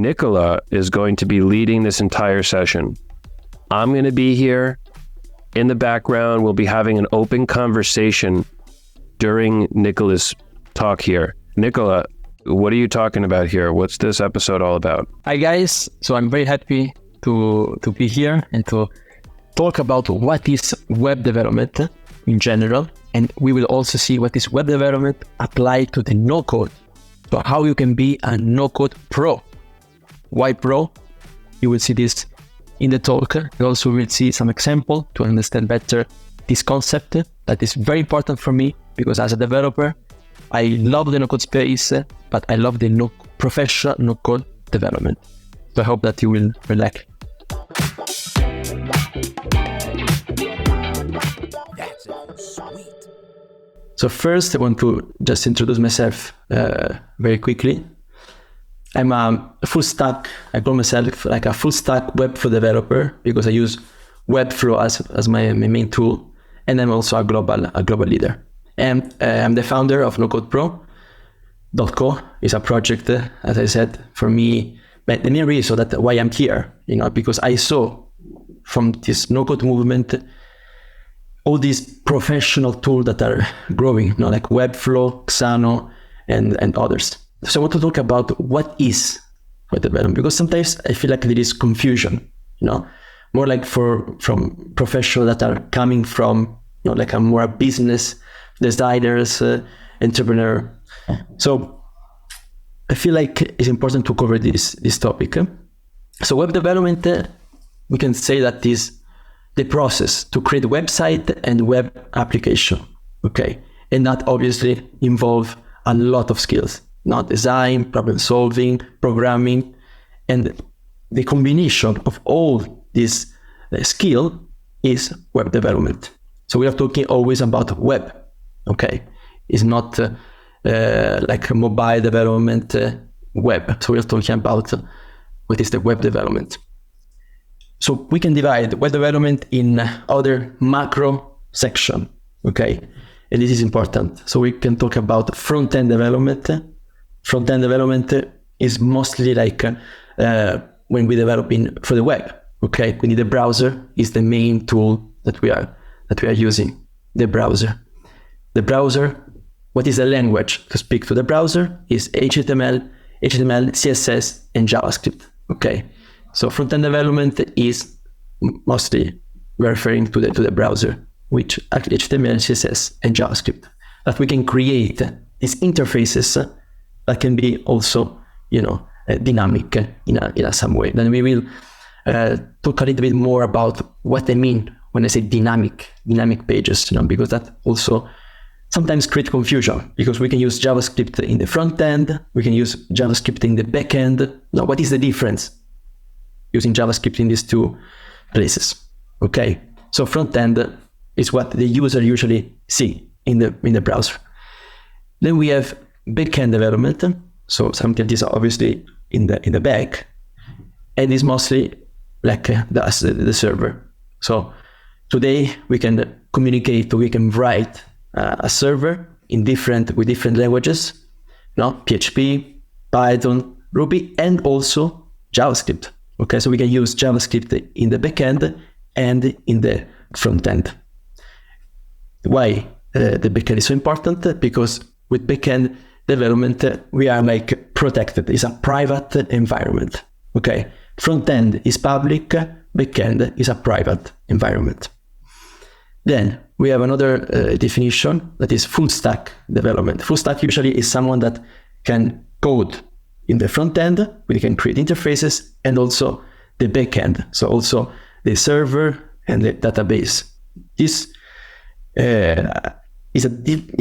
Nicola is going to be leading this entire session. I'm going to be here in the background. We'll be having an open conversation during Nicola's talk here. Nicola, what are you talking about here? What's this episode all about? Hi guys, so I'm very happy to be here and to talk about what is web development in general, and we will also see what is web development applied to the no-code. So how you can be a no-code pro. Why pro? You will see this in the talk. You also will see some example to understand better this concept that is very important for me, because as a developer, I love the no-code space, but I love the professional no-code development. So I hope that you will relax. So first, I want to just introduce myself very quickly. I'm a full stack. I call myself like a full stack Webflow developer because I use Webflow as my main tool, and I'm also a global leader. And I'm the founder of nocodepro.co. It's a project, as I said, for me, but the main reason that why I'm here, because I saw from this no-code movement all these professional tools that are growing, like Webflow, Xano, and others. So I want to talk about what is web development, because sometimes I feel like there is confusion, more like from professionals that are coming from, like a more business designers, entrepreneur. So I feel like it's important to cover this topic. So web development, we can say that is the process to create a website and web application, okay? And that obviously involve a lot of skills, design, problem solving, programming, and the combination of all this skill is web development. So we are talking always about web, okay? It's not like a mobile development web. So we're talking about what is the web development. So we can divide web development in other macro section, okay? And this is important. So we can talk about front-end development. Front-end development is mostly like when we developing for the web, okay? We need a browser is the main tool that we are using, the browser. The browser, what is the language to speak to the browser is HTML, CSS, and JavaScript, okay? So front-end development is mostly referring to the browser, which actually HTML, CSS, and JavaScript, that we can create these interfaces that can be also, dynamic in some way. Then we will talk a little bit more about what I mean when I say dynamic pages, because that also sometimes create confusion, because we can use JavaScript in the front end, we can use JavaScript in the back end. Now, what is the difference using JavaScript in these two places? Okay, so front end is what the user usually see in the browser. Then we have backend development. So something is obviously in the back, and is mostly like the server. So today we can communicate, we can write a server with different languages, PHP, Python, Ruby, and also JavaScript. Okay, so we can use JavaScript in the backend and in the front end. Why the backend is so important? Because with backend development, we are like protected. It's a private environment. Okay, front end is public, backend is a private environment. Then we have another definition that is full stack development. Full stack usually is someone that can code in the front end, we can create interfaces, and also the back end. So also the server and the database. This is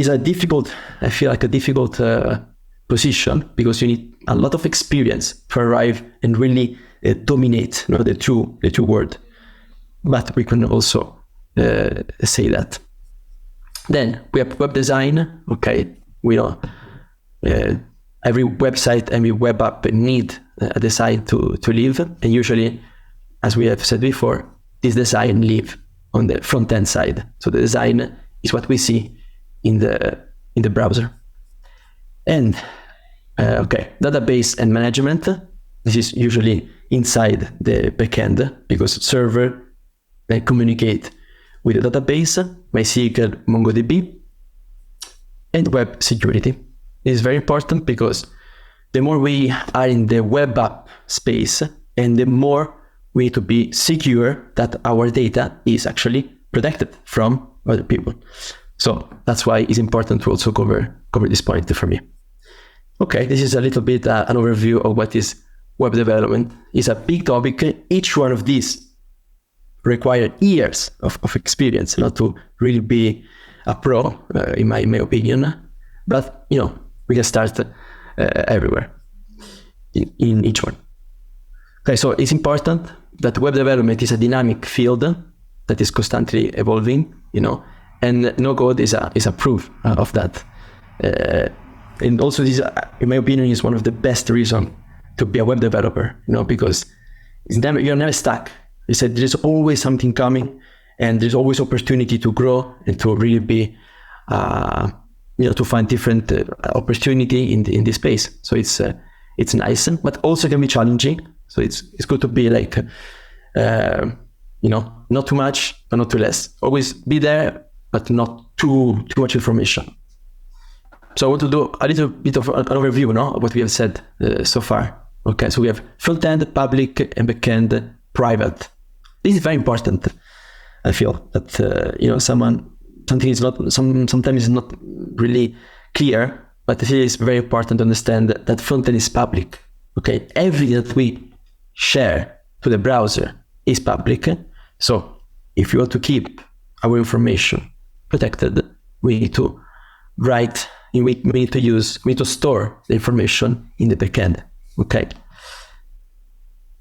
a difficult, I feel like a difficult position, because you need a lot of experience to arrive and really dominate the two words. But we can also say that. Then we have web design. Okay, we know every website, every web app need a design to live, and usually, as we have said before, this design live on the front end side. So the design is what we see in the browser. And database and management. This is usually inside the backend because server can communicate with the database, MySQL, MongoDB, and web security. It is very important because the more we are in the web app space, and the more we need to be secure that our data is actually protected from other people. So that's why it's important to also cover this point for me. Okay, this is a little bit an overview of what is web development. It's a big topic. Each one of these require years of experience, not to really be a pro, in my opinion. But we can start everywhere in each one. Okay, so it's important that web development is a dynamic field that is constantly evolving, and no code is a proof of that. And also this, in my opinion, is one of the best reasons to be a web developer, because you're never stuck. You said there's always something coming, and there's always opportunity to grow and to really be, to find different opportunity in this space. So it's nice, but also can be challenging. So it's good to be like, not too much, but not too less. Always be there, but not too much information. So I want to do a little bit of an overview of what we have said so far. Okay, so we have front-end, public, and back-end, private. This is very important. I feel that something is not sometimes is not really clear, but it is very important to understand that front-end is public. Okay, everything that we share to the browser is public. So if you want to keep our information protected, we need to write. We need to store the information in the backend. Okay.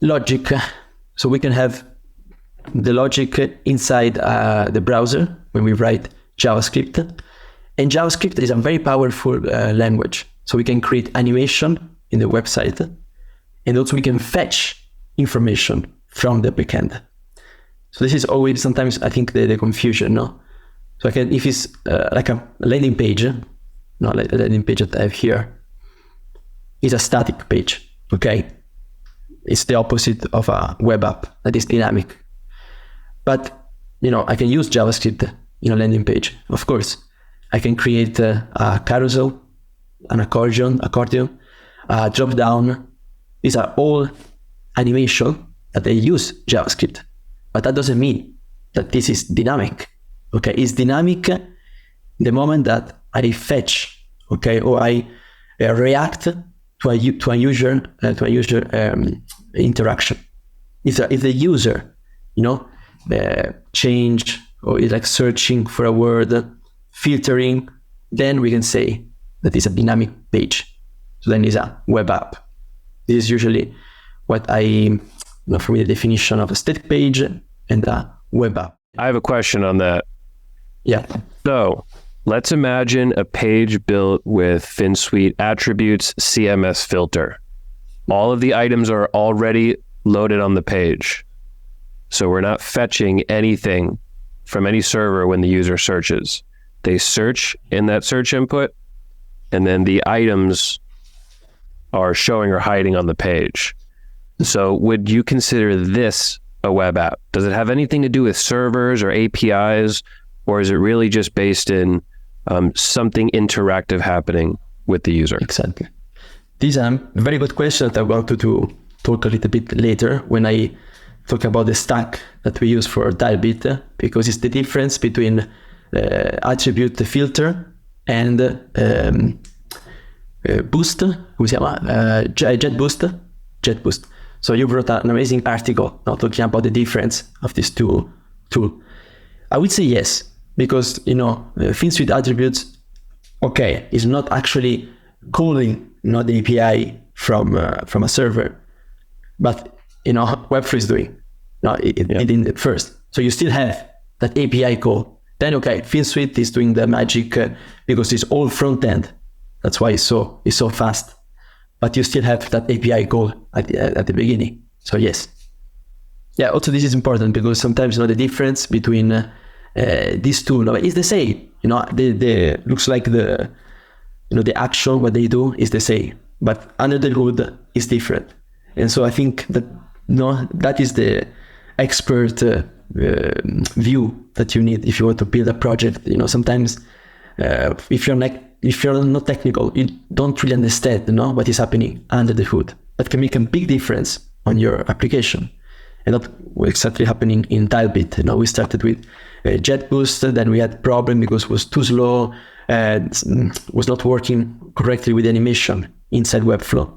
Logic. So we can have the logic inside the browser when we write JavaScript. And JavaScript is a very powerful language. So we can create animation in the website, and also we can fetch information from the backend. So this is always sometimes I think the confusion, no? So if it's like a landing page. Like the landing page that I have here is a static page, okay? It's the opposite of a web app that is dynamic. But, I can use JavaScript in a landing page, of course. I can create a carousel, an accordion, a drop down. These are all animation that they use JavaScript. But that doesn't mean that this is dynamic, okay? It's dynamic the moment that I fetch, okay, or I react to a user interaction. If the user, change or is like searching for a word, filtering, then we can say that it's a dynamic page. So then it's a web app. This is usually what for me, the definition of a static page and a web app. I have a question on that. Yeah. So let's imagine a page built with Finsweet attributes CMS filter. All of the items are already loaded on the page. So we're not fetching anything from any server when the user searches. They search in that search input, and then the items are showing or hiding on the page. So would you consider this a web app? Does it have anything to do with servers or APIs, or is it really just based in something interactive happening with the user? Exactly. This is a very good question that I want to talk a little bit later when I talk about the stack that we use for Dialbit, because it's the difference between attribute filter and boost, come si chiama? Jetboost. So you wrote an amazing article now talking about the difference of these two tools. I would say yes, because Finsweet attributes, okay, is not actually calling the API from a server, but Webflow is doing it in the first. So you still have that API call. Then okay, Finsweet is doing the magic because it's all front end. That's why it's so fast. But you still have that API call at the beginning. So yes. Yeah, also this is important because sometimes the difference between these two is the same. They looks like the action, what they do is the same, but under the hood is different. And so I think that that is the expert view that you need if you want to build a project. Sometimes if you're not technical, you don't really understand what is happening under the hood. That can make a big difference on your application. And that's exactly happening in Tilebit. We started with Jetboost, then we had a problem because it was too slow and was not working correctly with animation inside Webflow.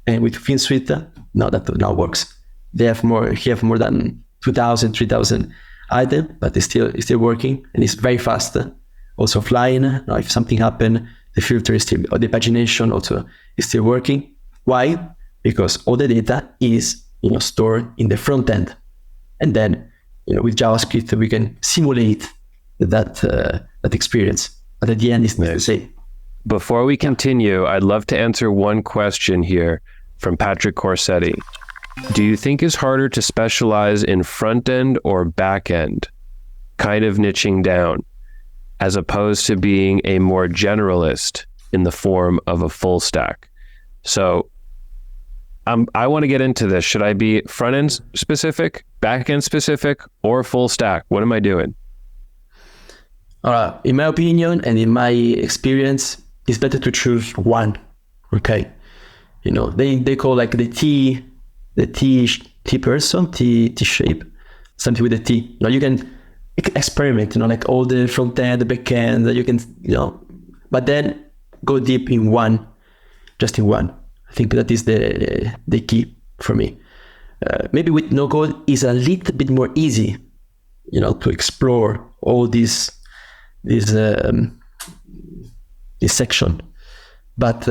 And with Finsweet, now works. They have more than 2,000, 3,000 items, but it's still working, and it's very fast. Also offline. Now, if something happened, the filter is still, or the pagination also is still working. Why? Because all the data is stored in the front end, and then with JavaScript we can simulate that experience. But at the end, it's the same. Before we continue, I'd love to answer one question here from Patrick Corsetti. Do you think it's harder to specialize in front end or back end, kind of niching down, as opposed to being a more generalist in the form of a full stack? So I want to get into this. Should I be front end specific, back end specific, or full stack? What am I doing? In my opinion and in my experience, it's better to choose one. Okay, they call like the T person, T shape, something with a T. You can experiment, like all the front end, the back end, you can, but then go deep in one, just in one. I think that is the key for me. Maybe with no code is a little bit more easy, to explore all this section. But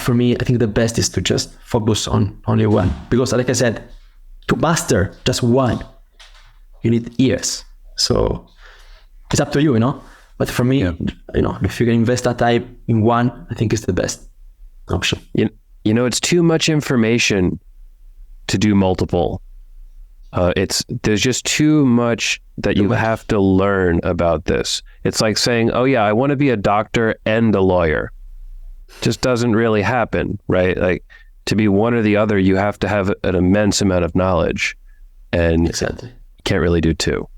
for me, I think the best is to just focus on only one, because like I said, to master just one, you need years. So it's up to you, But for me, if you can invest that time in one, I think it's the best option. It's too much information to do multiple. There's just too much that you have to learn about this. It's like saying, oh yeah, I want to be a doctor and a lawyer. Just doesn't really happen, right? Like, to be one or the other, you have to have an immense amount of knowledge, and exactly. You can't really do two.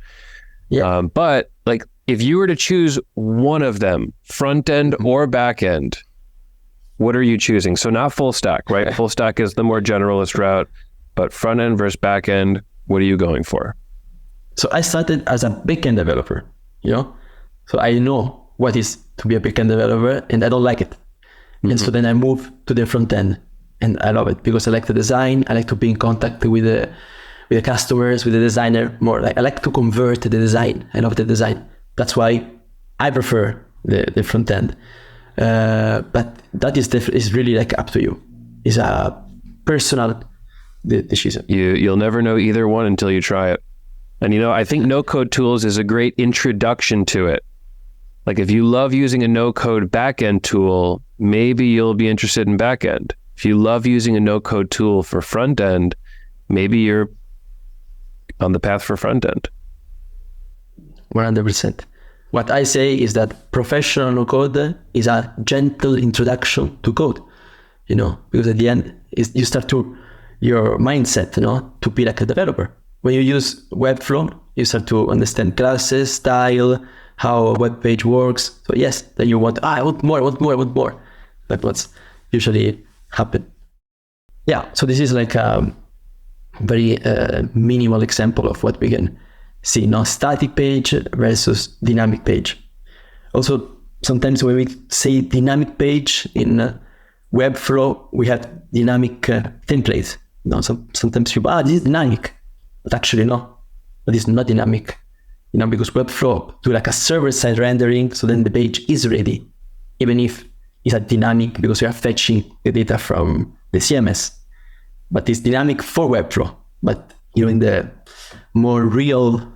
Yeah. But like, if you were to choose one of them, front end or back end, what are you choosing? So not full stack, right? Full stack is the more generalist route, but front end versus back end, what are you going for? So I started as a backend developer, so I know what is to be a backend developer, and I don't like it. Mm-hmm. And so then I moved to the front end, and I love it because I like the design. I like to be in contact with the customers, with the designer more. Like, I like to convert the design. I love the design. That's why I prefer the front end. But that is really like up to you. It's a personal decision. You'll never know either one until you try it. And I think no-code tools is a great introduction to it. Like, if you love using a no-code backend tool, maybe you'll be interested in backend. If you love using a no-code tool for front end, maybe you're on the path for front end. 100%. What I say is that professional no-code is a gentle introduction to code, because at the end you start your mindset, to be like a developer. When you use Webflow, you start to understand classes, style, how a web page works. So yes, then you want, I want more. That's what's usually happen. Yeah, so this is like a very minimal example of what we can see, static page versus dynamic page. Also, sometimes when we say dynamic page in Webflow, we have dynamic templates. Sometimes you this is dynamic, but actually no, but it's not dynamic. Because Webflow do like a server-side rendering, so then the page is ready, even if it's a dynamic because you are fetching the data from the CMS. But it's dynamic for Webflow. But in the more real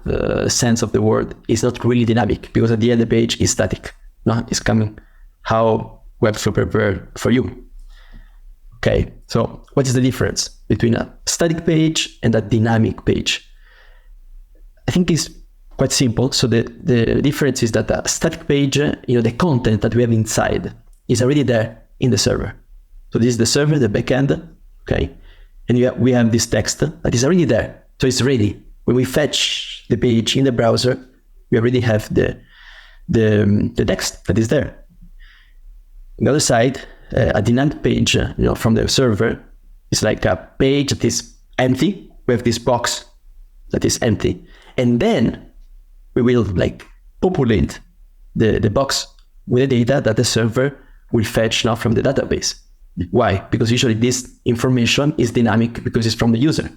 sense of the word, it's not really dynamic, because at the end the page is static. It's coming how Webflow prepared for you. Okay, so what is the difference between a static page and a dynamic page? I think it's quite simple. So the difference is that a static page, the content that we have inside is already there in the server. So this is the server, the backend, okay? and we have this text that is already there. So it's ready. When we fetch the page in the browser, we already have the text that is there. On the other side, a dynamic page, from the server, is like a page that is empty. We have this box that is empty, and then we will like populate the box with the data that the server will fetch now from the database. Why? Because usually this information is dynamic because it's from the user.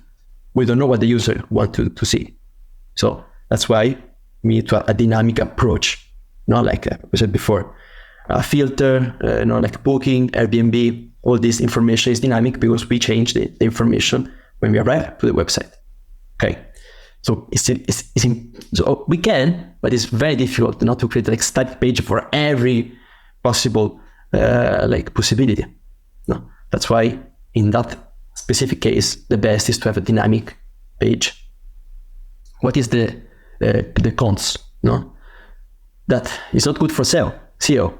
We don't know what the user wants to see. So that's why we need to have a dynamic approach, not like we said before, a filter, like Booking, Airbnb, all this information is dynamic because we change the information when we arrive to the website. Okay. So so we can, but it's very difficult not to create like static page for every possible possibility. No, that's why in that specific case, the best is to have a dynamic page. What is the cons? No, that is not good for SEO. So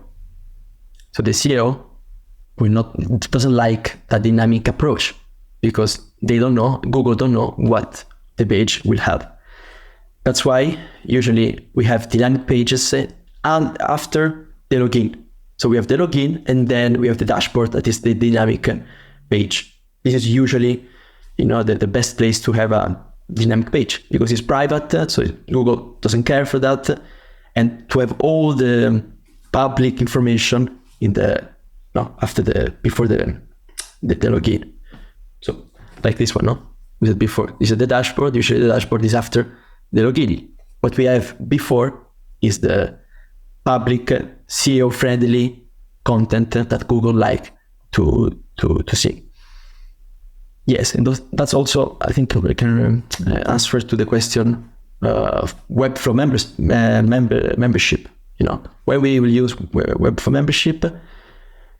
the SEO doesn't like a dynamic approach because they don't know, Google don't know what the page will have. That's why usually we have dynamic pages and after the login. So we have the login and then we have the dashboard that is the dynamic page. This is usually, the best place to have a dynamic page because it's private, so Google doesn't care for that. And to have all the public information before the login. So like this one, no? We said before, this is the dashboard. Usually the dashboard is after the login. What we have before is the public SEO-friendly content that Google like to see. Yes, and that's also, I think, we can answer to the question of Webflow membership. When we will use Webflow membership,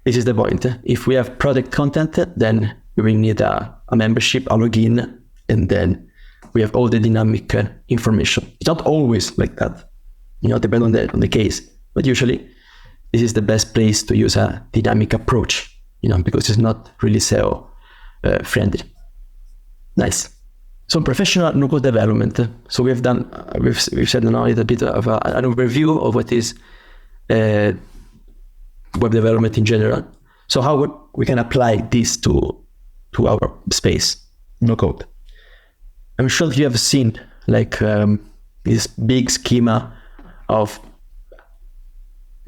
this is the point. If we have product content, then we will need a membership, a login, and then we have all the dynamic information. It's not always like that, depending on the case, but usually this is the best place to use a dynamic approach, because it's not really SEO friendly. Nice. So professional no-code development. So we've said now a little bit of an overview of what is web development in general. So how we can apply this to our space, no code. I'm sure you have seen this big schema of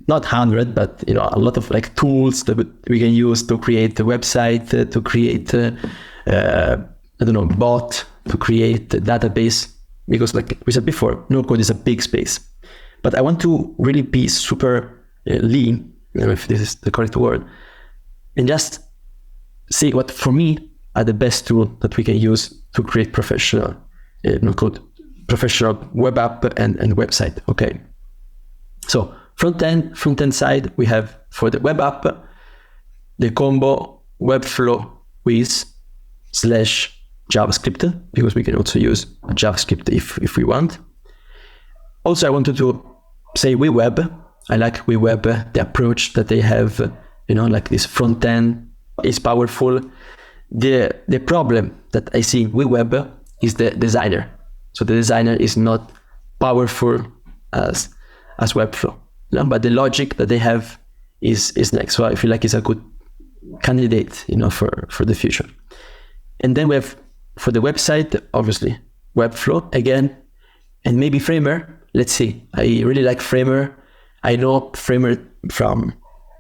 not 100, but a lot of tools that we can use to create a website, to create bot, to create a database. Because like we said before, no code is a big space. But I want to really be super lean, if this is the correct word, and just see what for me are the best tools that we can use to create professional no-code, professional web app and website. Okay. So front end side, we have for the web app, the combo Webflow with /JavaScript, because we can also use JavaScript if we want. Also, I wanted to say WeWeb. I like WeWeb, the approach that they have, this front end is powerful. The problem that I see in WeWeb is the designer. So the designer is not powerful as Webflow, but the logic that they have is next. So I feel like it's a good candidate, for the future. And then we have for the website, obviously Webflow again, and maybe Framer. Let's see. I really like Framer. I know Framer from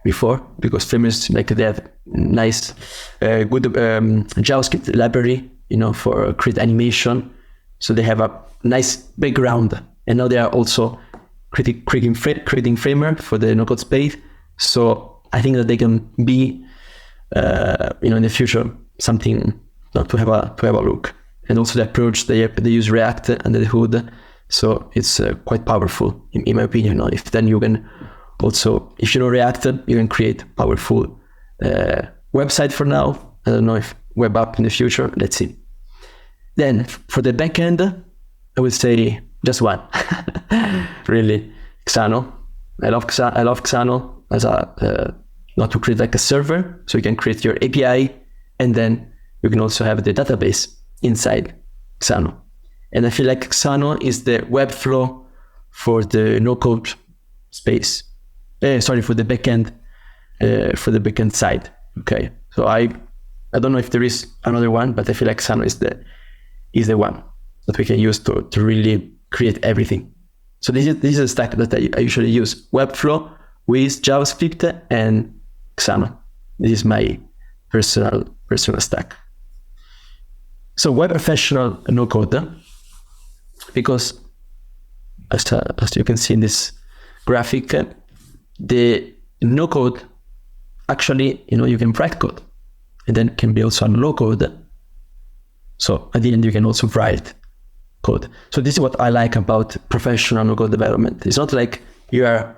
before because Framer is they have nice, good JavaScript library, for create animation. So they have a nice background, and now they are also creating Framer for the no-code space. So I think that they can be, in the future something to have a look. And also the approach they use React under the hood, so it's quite powerful in my opinion. If then you can also, if you know React, you can create powerful website for now. I don't know if web app in the future. Let's see. Then for the backend, I would say just one. Really, Xano. I love Xano as not to create like a server, so you can create your API, and then you can also have the database inside Xano. And I feel like Xano is the Webflow for the no-code space. For the backend side. Okay, so I don't know if there is another one, but I feel like Xano is the one that we can use to really create everything. So this is a stack that I usually use: Webflow with JavaScript and Xano. This is my personal stack. So web professional no code, because as you can see in this graphic, the no code actually, you can write code, and then can be also low code. So at the end, you can also write code. So this is what I like about professional no code development. It's not like you are,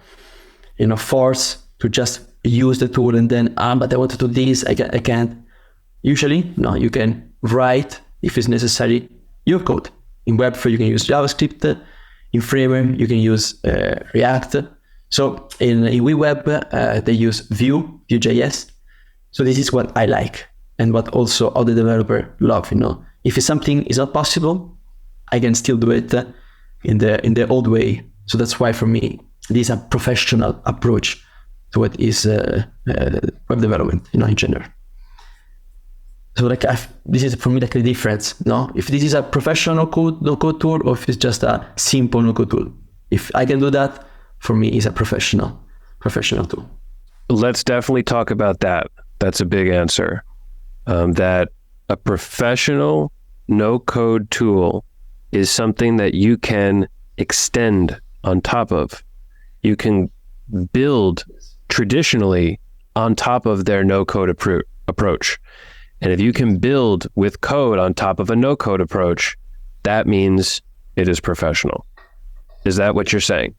forced to just use the tool and then, but I want to do this, I can't. Usually, no, you can write, if it's necessary, your code. In Webflow, you can use JavaScript. In Framework, you can use React. So in WeWeb, they use Vue.js. So this is what I like, and what also other developers love. If something is not possible, I can still do it in the old way. So that's why for me, this is a professional approach to what is web development, in general. So this is for me like the difference. No, if this is a professional no code tool, or if it's just a simple no code tool. If I can do that, for me, it's a professional tool. Let's definitely talk about that. That's a big answer. That a professional no code tool is something that you can extend on top of. You can build traditionally on top of their no code approach. And if you can build with code on top of a no code approach, that means it is professional. Is that what you're saying?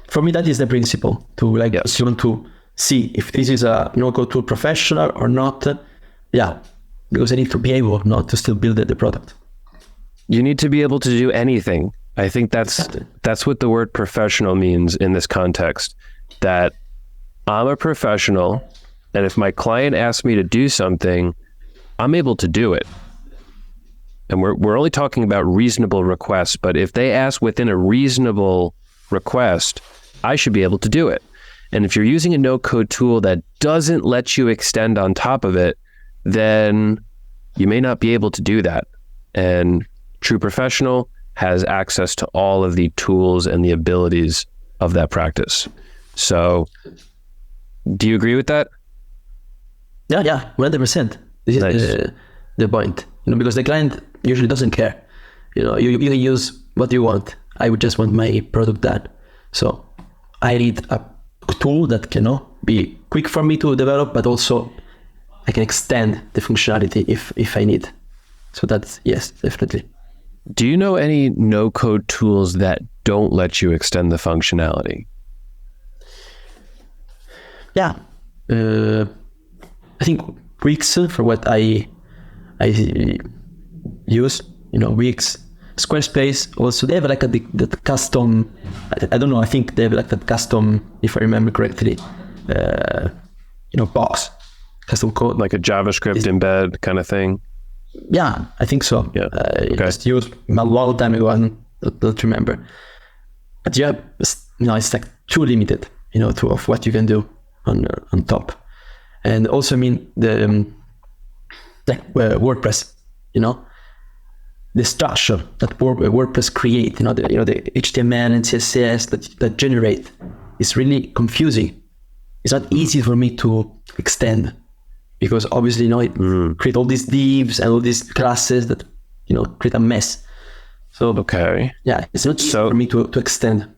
For me, that is the principle if you want to see if this is a no code tool professional or not. Because I need to be able not to still build the product. You need to be able to do anything. I think that's what the word professional means in this context, that I'm a professional, and if my client asks me to do something, I'm able to do it. And we're only talking about reasonable requests, but if they ask within a reasonable request, I should be able to do it. And if you're using a no-code tool that doesn't let you extend on top of it, then you may not be able to do that. And true professional has access to all of the tools and the abilities of that practice. So, do you agree with that? Yeah, 100%. This is the point. Because the client usually doesn't care. You can use what you want. I would just want my product done. So I need a tool that can be quick for me to develop, but also I can extend the functionality if I need. So that's, yes, definitely. Do you know any no-code tools that don't let you extend the functionality? Yeah. I think Wix, for what I use, Wix. Squarespace also, they have like the custom, I don't know, I think they have like that custom, if I remember correctly, box, custom code. Like a JavaScript embed kind of thing? Yeah, I think so. Yeah. Okay. Just used a long time ago, I don't remember. But yeah, it's like too limited, of what you can do on top. And also, the WordPress, the structure that WordPress create, the HTML and CSS that generate is really confusing. It's not easy for me to extend because obviously, it create all these divs and all these classes that, create a mess. So, okay. Yeah, it's not easy for me to extend.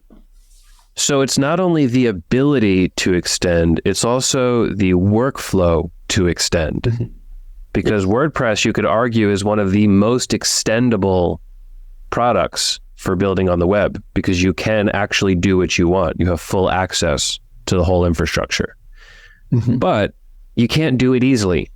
So it's not only the ability to extend, it's also the workflow to extend. Mm-hmm. Because WordPress, you could argue, is one of the most extendable products for building on the web because you can actually do what you want. You have full access to the whole infrastructure. Mm-hmm. But you can't do it easily.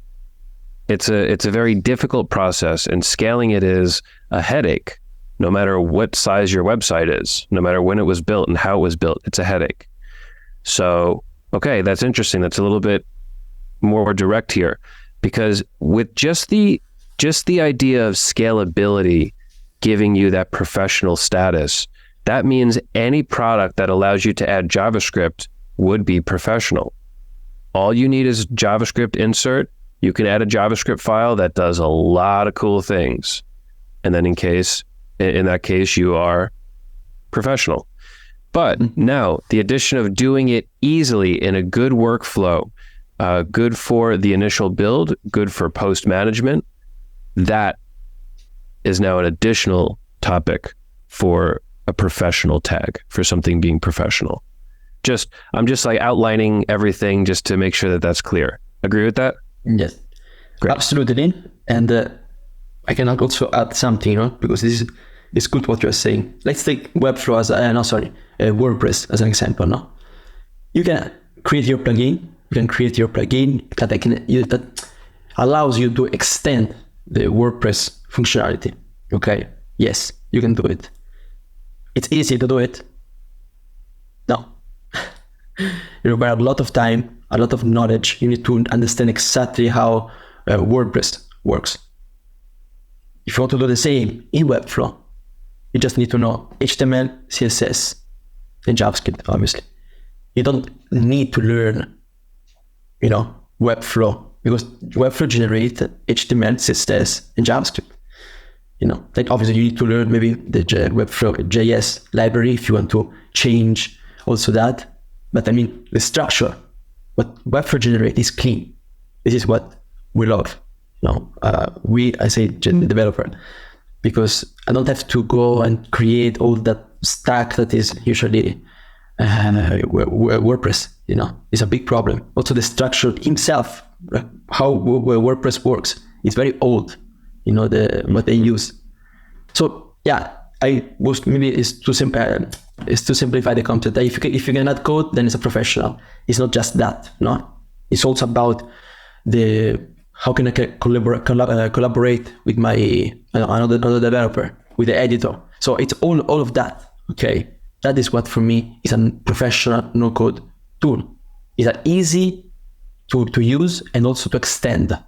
It's a very difficult process, and scaling it is a headache. No matter what size your website is, no matter when it was built and how it was built, it's a headache. So, okay, that's interesting. That's a little bit more direct here. Because with just the just the idea of scalability giving you that professional status, that means any product that allows you to add JavaScript would be professional. All you need is JavaScript insert. You can add a JavaScript file that does a lot of cool things. And then in that case, you are professional. But now the addition of doing it easily in a good workflow, good for the initial build, good for post management, that is now an additional topic for a professional tag, for something being professional. I'm just like outlining everything just to make sure that that's clear. Agree with that? Yes, great. Absolutely. And I can also add something, because this is good what you're saying. Let's take Webflow WordPress as an example. No, you can create your plugin. That allows you to extend the WordPress functionality. Okay. Yes, you can do it. It's easy to do it. No. You require a lot of time, a lot of knowledge. You need to understand exactly how WordPress works. If you want to do the same in Webflow, you just need to know HTML, CSS, and JavaScript, obviously. You don't need to learn, Webflow, because Webflow generates HTML, CSS, and JavaScript. Like obviously you need to learn maybe the Webflow JS library if you want to change also that. But the structure, what Webflow generates is clean. This is what we love. I say developer, because I don't have to go and create all that stack that is usually WordPress. It's a big problem. Also the structure himself, how WordPress works, is very old. What they use. So yeah, is to simplify the concept. If you can add code, then it's a professional. It's not just that. No, it's also about how can I collaborate with my another developer, with the editor. So it's all of that. Okay, that is what for me is a professional no-code tool. It's easy to use and also to extend.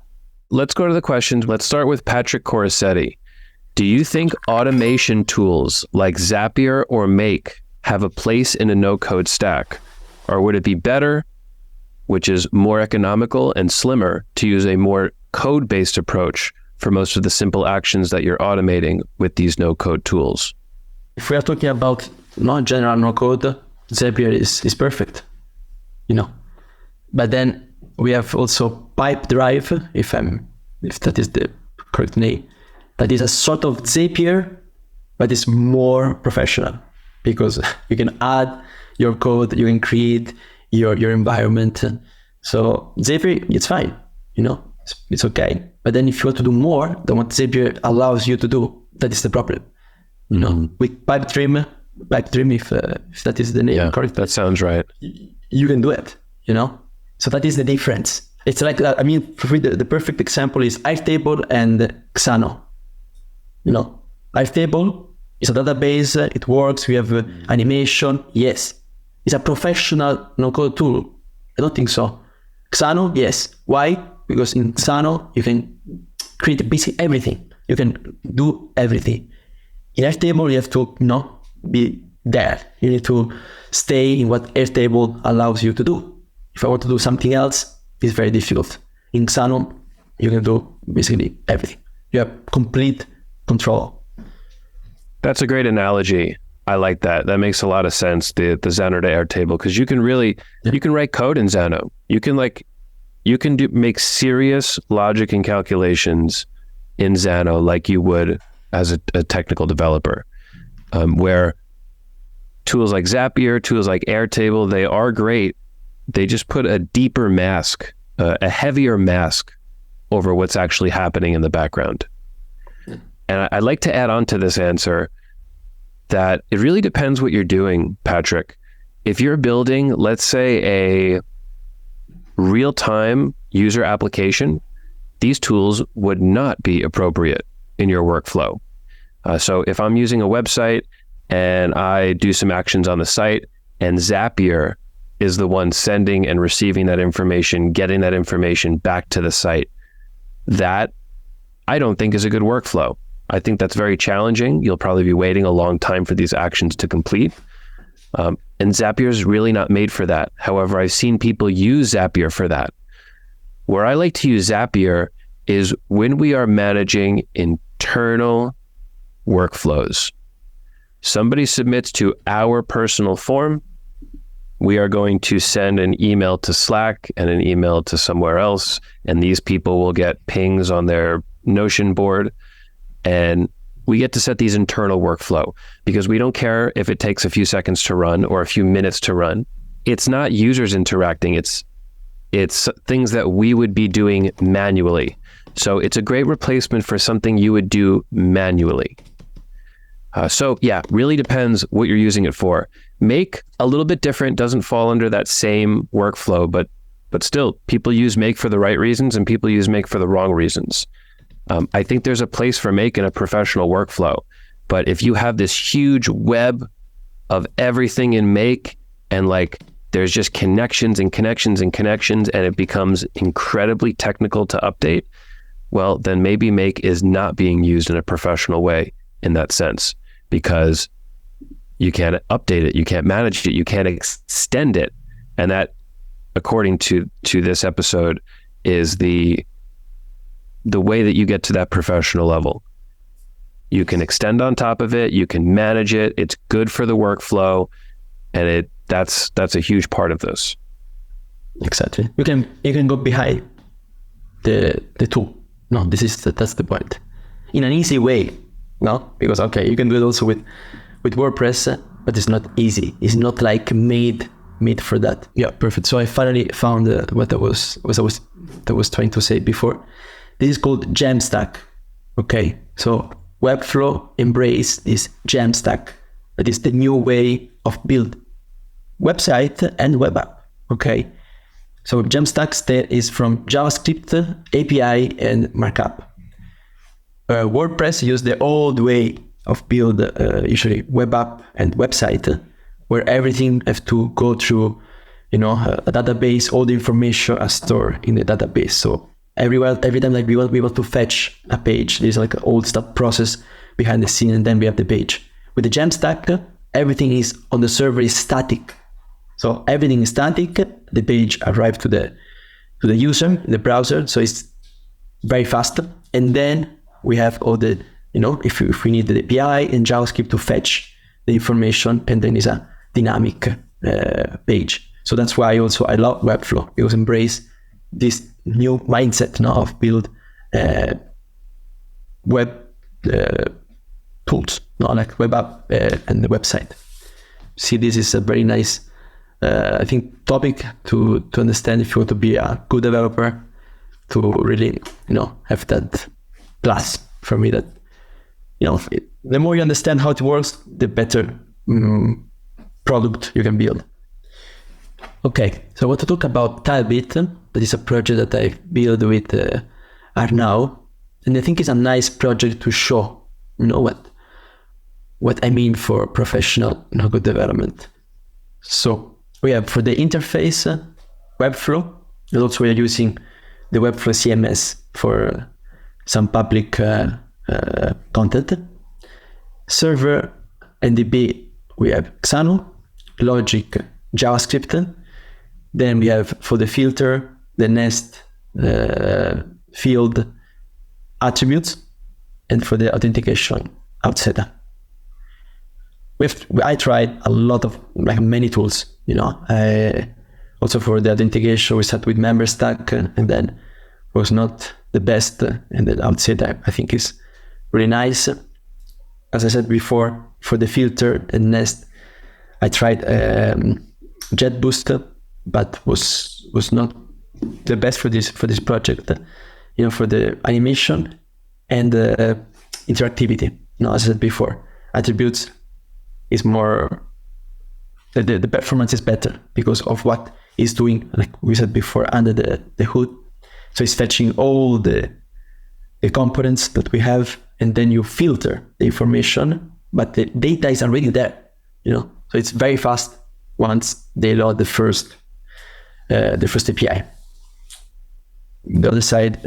Let's go to the questions. Let's start with Patrick Coracetti. Do you think automation tools like Zapier or Make have a place in a no-code stack? Or would it be better, which is more economical and slimmer, to use a more code-based approach for most of the simple actions that you're automating with these no-code tools? If we are talking about non-general no-code, Zapier is perfect, But then we have also Pipedrive, if that is the correct name. That is a sort of Zapier, but it's more professional, because you can add your code, you can create your environment. So Zapier, it's fine, it's okay. But then if you want to do more than what Zapier allows you to do, that is the problem. With Pipedrive, if that is the name, correct? That sounds right. You can do it, So that is the difference. It's like, for me, the perfect example is Airtable and Xano. Airtable is a database, it works, we have animation, yes. It's a professional no-code tool. I don't think so. Xano, yes. Why? Because in Xano, you can create basically everything. You can do everything. In Airtable, you have to, be there. You need to stay in what Airtable allows you to do. If I want to do something else, it's very difficult. In Xano, you can do basically everything. You have complete control. That's a great analogy. I like that. That makes a lot of sense, the Xano to Airtable, because you can write code in Xano. You can make serious logic and calculations in Xano like you would as a technical developer, where tools like Zapier, tools like Airtable, they are great. They just put a deeper mask, a heavier mask over what's actually happening in the background. And I'd like to add on to this answer that it really depends what you're doing, Patrick. If you're building, let's say, a real-time user application, these tools would not be appropriate in your workflow. So if I'm using a website and I do some actions on the site, and Zapier is the one sending and receiving that information, getting that information back to the site, that I don't think is a good workflow. I think that's very challenging. You'll probably be waiting a long time for these actions to complete. And Zapier is really not made for that. However, I've seen people use Zapier for that. Where I like to use Zapier is when we are managing internal workflows. Somebody submits to our personal form. We are going to send an email to Slack and an email to somewhere else, and these people will get pings on their Notion board, and we get to set these internal workflow because we don't care if it takes a few seconds to run or a few minutes to run. It's not users interacting. It's things that we would be doing manually. So it's a great replacement for something you would do manually. So yeah, really depends what you're using it for. Make a little bit different, doesn't fall under that same workflow, but still, people use Make for the right reasons and people use Make for the wrong reasons. I think there's a place for Make in a professional workflow, but if you have this huge web of everything in Make and like there's just connections and connections and connections and it becomes incredibly technical to update, well, then maybe Make is not being used in a professional way in that sense, because you can't update it, you can't manage it, you can't extend it. And that, according to this episode, is the way that you get to that professional level. You can extend on top of it, you can manage it, it's good for the workflow, and that's a huge part of this. Exactly. You can go behind the tool. No, that's the point. In an easy way, no? Because you can do it also with WordPress, but it's not easy. It's not like made for that. Yeah, perfect. So I finally found what I was trying to say before. This is called Jamstack. Okay, so Webflow embrace this Jamstack. That is the new way of build website and web app. Okay, so Jamstack is from JavaScript, API, and markup. WordPress use the old way of build usually web app and website, where everything have to go through, a database, all the information are stored in the database. So every time like we want to fetch a page, there's like an old stuff process behind the scene, and then we have the page. With the Jamstack, everything is on the server is static. So everything is static. The page arrives to the user, the browser. So it's very fast. And then we have all the, if we need the API and JavaScript to fetch the information, and then it's a dynamic page. So that's why also I love Webflow, because embrace this new mindset now of build web tools, not like web app and the website. See, this is a very nice, I think, topic to understand if you want to be a good developer, to really, have that plus for me that, the more you understand how it works, the better product you can build. Okay, so I want to talk about Talbit. That is a project that I built with Arnau, and I think it's a nice project to show, what I mean for professional no-code development. So we have for the interface Webflow, and also we are using the Webflow CMS for some public content. Server NDB, we have XAML, Logic, JavaScript. Then we have for the filter, the nest field attributes, and for the authentication, Outsider. I tried a lot of many tools, also for the authentication, we started with MemberStack, and then was not the best, and then Outsider I think is really nice. As I said before, for the filter and nest, I tried Jetboost, but was not the best for this project. For the animation and interactivity. As I said before, attributes is more, the performance is better because of what it's doing, like we said before, under the hood. So it's fetching all the components that we have, and then you filter the information, but the data is already there, So it's very fast once they load the first API. The other side,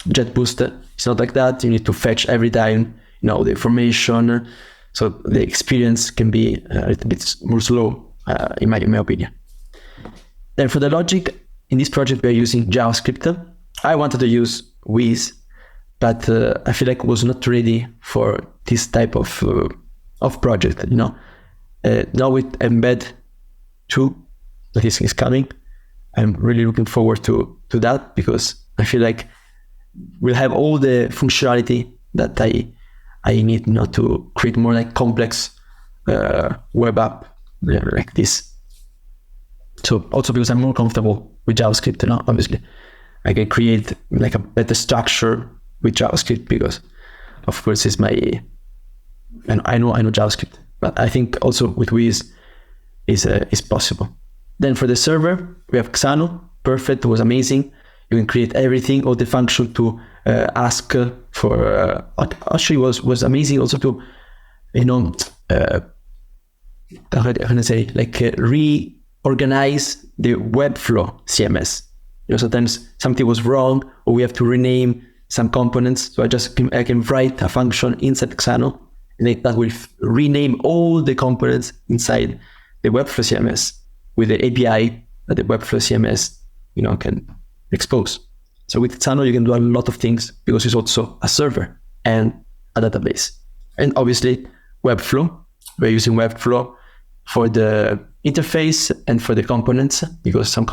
Jetboost It's not like that. You need to fetch every time, the information. So the experience can be a little bit more slow, in my opinion. Then for the logic, in this project, we're using JavaScript. I wanted to use Wiz, but I feel like I was not ready for this type of project. Now with Embed 2 that is coming, I'm really looking forward to that, because I feel like we'll have all the functionality that I need to create more like complex web app like this. So also because I'm more comfortable with JavaScript now, obviously, I can create like a better structure with JavaScript, because of course it's and I know JavaScript, but I think also with Wiz is possible. Then for the server, we have Xano. Perfect. It was amazing. You can create everything, all the function to ask for. Actually, was amazing also to, how can I say, like reorganize the Webflow CMS. Sometimes something was wrong, or we have to rename some components. So I can write a function inside Xano, and that will rename all the components inside the Webflow CMS with the API that the Webflow CMS, can expose. So with Xano, you can do a lot of things, because it's also a server and a database. And obviously, Webflow. We're using Webflow for the interface and for the components, because some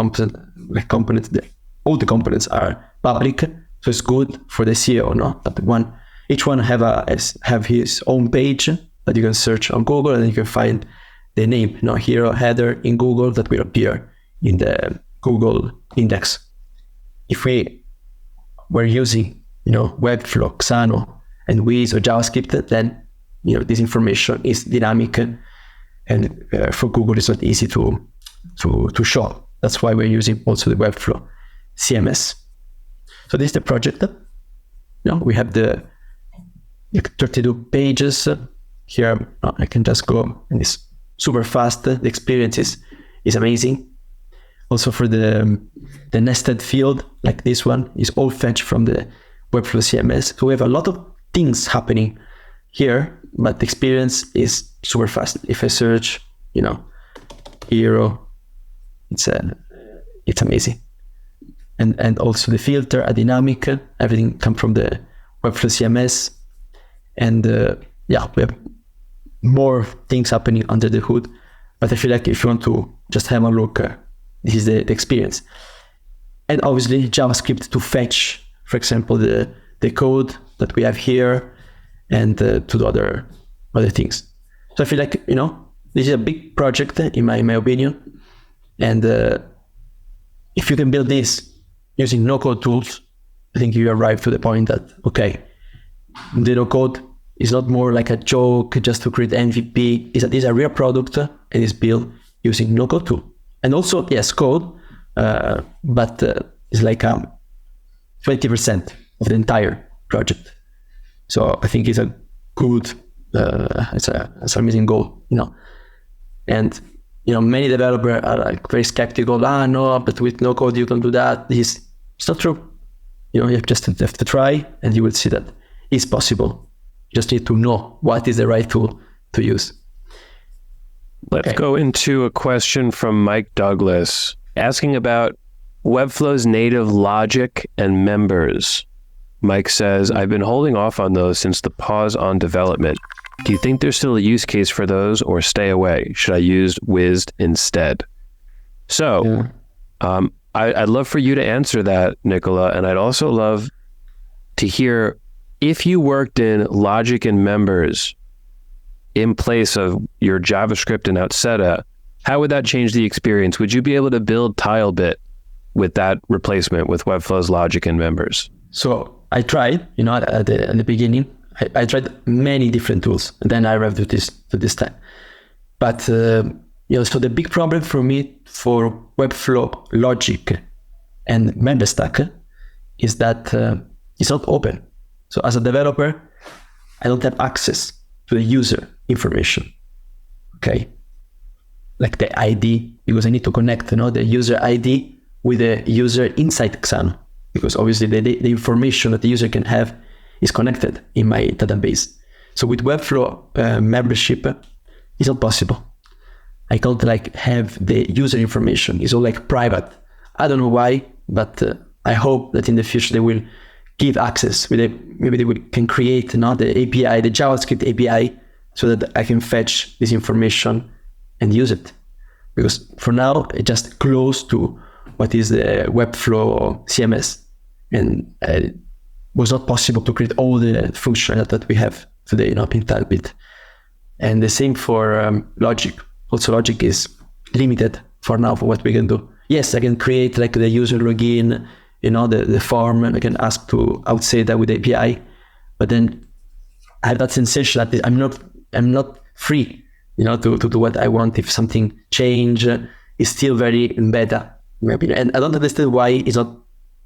all the components are public, so it's good for the SEO. That each one have his own page that you can search on Google, and then you can find the name, hero header in Google that will appear in the Google index. If we were using, Webflow, Xano, and Wiz or JavaScript, then, this information is dynamic, and for Google it's not easy to show. That's why we're using also the Webflow CMS. So this is the project. We have the 32 pages. Here I can just go, and it's super fast. The experience is amazing. Also for the nested field, like this one, is all fetched from the Webflow CMS. So we have a lot of things happening here, but the experience is super fast. If I search, hero, it's amazing. And also the filter, a dynamic, everything come from the Webflow CMS. And we have more things happening under the hood. But I feel like if you want to just have a look, this is the experience. And obviously JavaScript to fetch, for example, the code that we have here, and to do other things. So I feel like, this is a big project in my opinion. And if you can build this using no-code tools, I think you arrive to the point that, okay, the no-code is not more like a joke just to create MVP. It's a real product, and it's built using no-code tool. And also, yes, code, but it's like 20% of the entire project. So I think it's a good, it's an amazing goal, And many developers are like very skeptical. No, but with no code you can do that. It's not true. You have to try, and you will see that it's possible. You just need to know what is the right tool to use. Let's go into a question from Mike Douglas asking about Webflow's native logic and members. Mike says, I've been holding off on those since the pause on development. Do you think there's still a use case for those, or stay away? Should I use Wiz instead? So I'd love for you to answer that, Nicola, and I'd also love to hear if you worked in logic and members in place of your JavaScript and Outseta, how would that change the experience? Would you be able to build TileBit with that replacement with Webflow's logic and members? So I tried, at the beginning, I tried many different tools, and then I arrived to this time. But so the big problem for me for Webflow logic and member stack is that it's not open. So as a developer, I don't have access to the user information. Okay, like the ID, because I need to connect, the user ID with the user inside Xano, because obviously the information that the user can have is connected in my database. So with Webflow membership, it's not possible. I can't like have the user information. It's all like private. I don't know why, but I hope that in the future they will give access. Maybe they can create the API, the JavaScript API, so that I can fetch this information and use it. Because for now, it's just close to what is the Webflow CMS. And it was not possible to create all the functionality that we have today in TileBit. And the same for Logic. Also, Logic is limited for now for what we can do. Yes, I can create like the user login, the form, and I can ask to outside that with API. But then I have that sensation that I'm not free, to do what I want. If something change, it's still very in beta, maybe. And I don't understand why it's not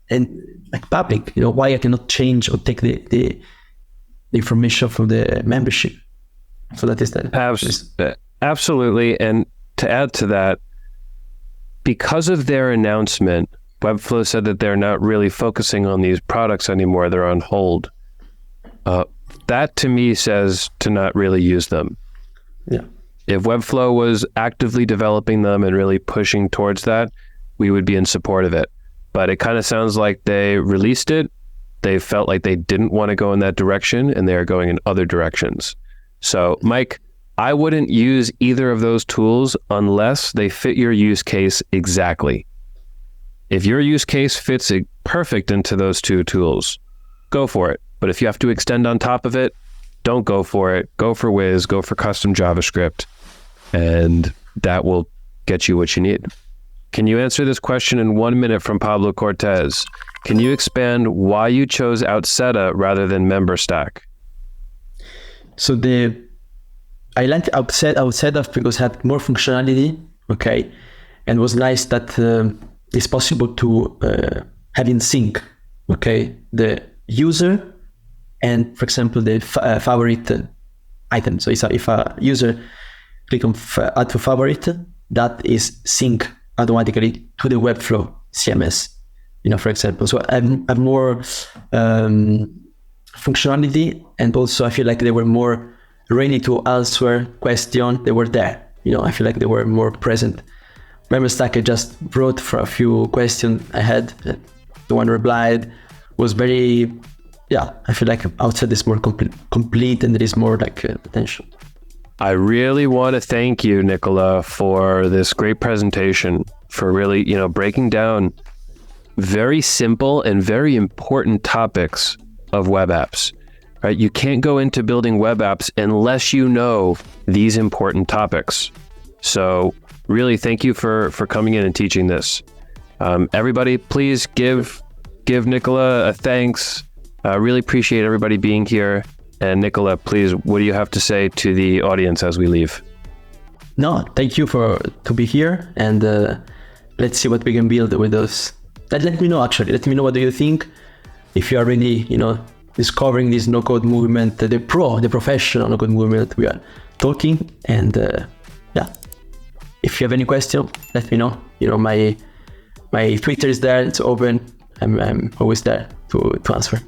like public. Why I cannot change or take the information from the membership. So that is that. Absolutely. And to add to that, because of their announcement, Webflow said that they're not really focusing on these products anymore. They're on hold. That to me says to not really use them. Yeah. If Webflow was actively developing them and really pushing towards that, we would be in support of it. But it kind of sounds like they released it. They felt like they didn't want to go in that direction, and they are going in other directions. So, Mike, I wouldn't use either of those tools unless they fit your use case exactly. If your use case fits it perfect into those two tools, go for it. But if you have to extend on top of it, don't go for it. Go for Wiz, go for custom JavaScript, and that will get you what you need. Can you answer this question in 1 minute from Pablo Cortez? Can you expand why you chose Outseta rather than MemberStack? So I liked Outseta because it had more functionality, okay? And it was nice that it's possible to have in sync, okay? The user and, for example, the favorite item. So if a user click on add to favorite, that is sync automatically to the Webflow CMS, for example. So I have more functionality, and also I feel like they were more ready to answer questions. They were there, I feel like they were more present. MemberStack, I just wrote for a few questions I had. The one replied was very, I feel like Outseta is more complete and there is more like potential. I really want to thank you, Nicola, for this great presentation, for really, breaking down very simple and very important topics of web apps, right? You can't go into building web apps unless you know these important topics. So really, thank you for coming in and teaching this. Everybody, please give Nicola a thanks. I really appreciate everybody being here. And Nicola, please, what do you have to say to the audience as we leave? No, thank you to be here, and let's see what we can build with those. Let me know, actually. Let me know what do you think. If you are really, discovering this no-code movement, the professional no-code movement we are talking. And if you have any question, let me know. My Twitter is there, it's open. I'm always there to answer.